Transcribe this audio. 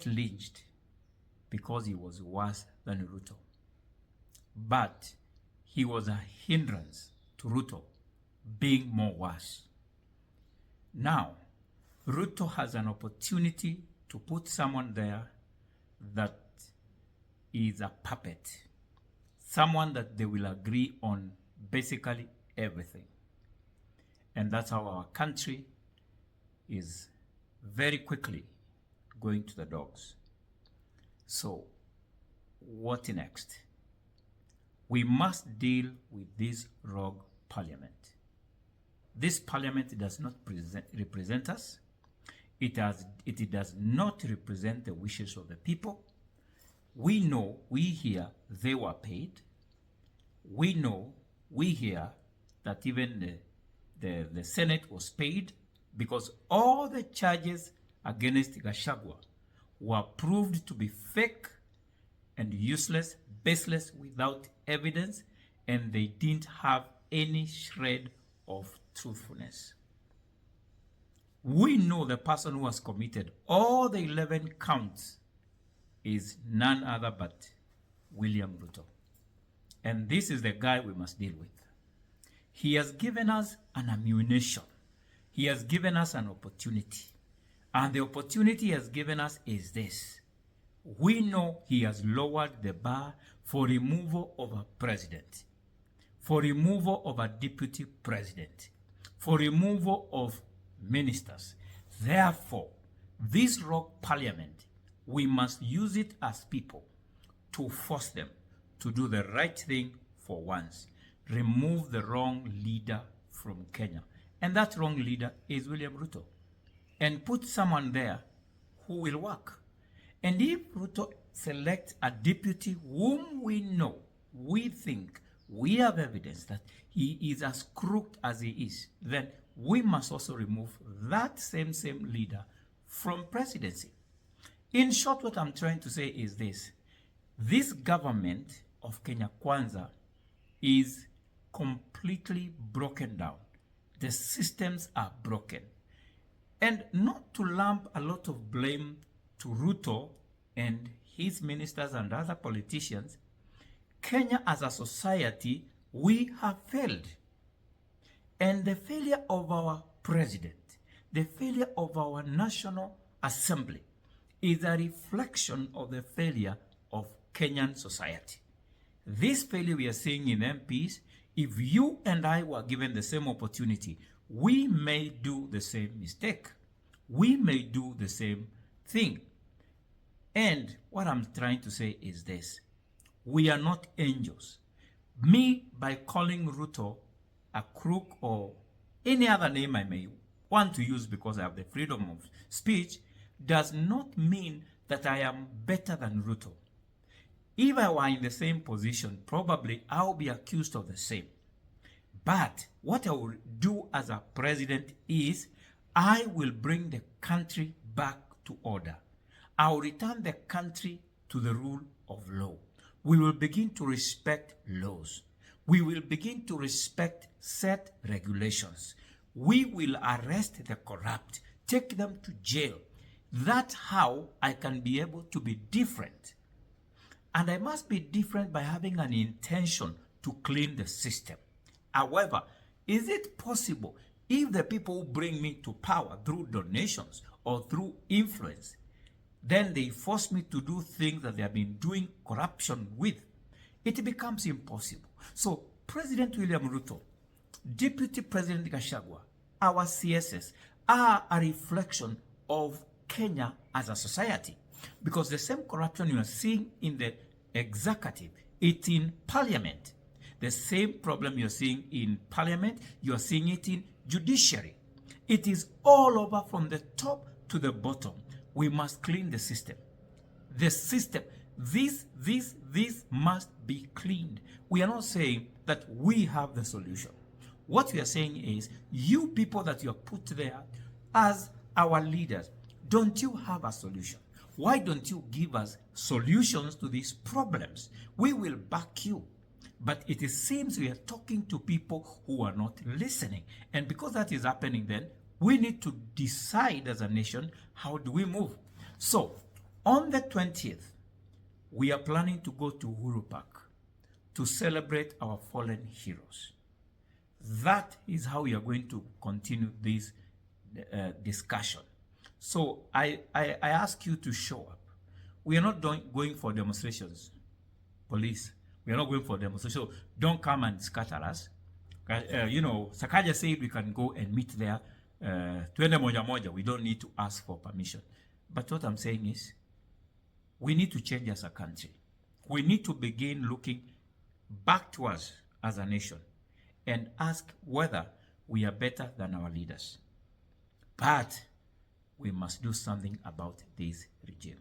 get lynched because he was worse than Ruto. But he was a hindrance to Ruto being more worse. Now, Ruto has an opportunity to put someone there that is a puppet. Someone that they will agree on basically everything. And that's how our country is very quickly going to the dogs. So, what next? We must deal with this rogue parliament. This parliament does not represent us. It does not represent the wishes of the people. We know, we hear, they were paid. We know, we hear that even the Senate was paid, because all the charges against Gachagua were proved to be fake and useless, baseless, without evidence, and they didn't have any shred of truthfulness. We know the person who has committed all the 11 counts is none other but William Ruto. And this is the guy we must deal with. He has given us an ammunition. He has given us an opportunity. And the opportunity he has given us is this. We know he has lowered the bar for removal of a president, for removal of a deputy president, for removal of ministers. Therefore, this rogue parliament, we must use it as people to force them to do the right thing for once. Remove the wrong leader from Kenya. And that wrong leader is William Ruto. And put someone there who will work. And if Ruto selects a deputy whom we know, we think, we have evidence that he is as crooked as he is, then we must also remove that same leader from presidency. In short, what I'm trying to say is this. This government of Kenya Kwanza is completely broken down. The systems are broken. And not to lump a lot of blame to Ruto and his ministers and other politicians, Kenya as a society, we have failed. And the failure of our president, the failure of our National Assembly is a reflection of the failure of Kenyan society. This failure we are seeing in MPs, if you and I were given the same opportunity, we may do the same mistake. We may do the same thing. And what I'm trying to say is this. We are not angels. Me, by calling Ruto a crook or any other name I may want to use because I have the freedom of speech, does not mean that I am better than Ruto. If I were in the same position, probably I'll be accused of the same. But what I will do as a president is I will bring the country back to order. I will return the country to the rule of law. We will begin to respect laws. We will begin to respect set regulations. We will arrest the corrupt, take them to jail. That's how I can be able to be different. And I must be different by having an intention to clean the system. However, is it possible if the people who bring me to power through donations or through influence, then they force me to do things that they have been doing corruption with? It becomes impossible. So President William Ruto, Deputy President Gachagua, our CSS are a reflection of Kenya as a society. Because the same corruption you are seeing in the executive, it's in parliament. The same problem you're seeing in parliament, you're seeing it in judiciary. It is all over from the top to the bottom. We must clean the system. The system, this must be cleaned. We are not saying that we have the solution. What we are saying is, you people that you have put there as our leaders, don't you have a solution? Why don't you give us solutions to these problems? We will back you. But it seems we are talking to people who are not listening. And because that is happening then, we need to decide as a nation, how do we move? So, On the 20th, we are planning to go to Uhuru Park to celebrate our fallen heroes. That is how we are going to continue this discussion. So I ask you to show up. We are not going for demonstrations, police. We are not going for demonstrations. So don't come and scatter us. You know, Sakaja said we can go and meet there. Tuende moja moja. We don't need to ask for permission. But what I'm saying is, we need to change as a country. We need to begin looking back to us as a nation and ask whether we are better than our leaders. But we must do something about this regime.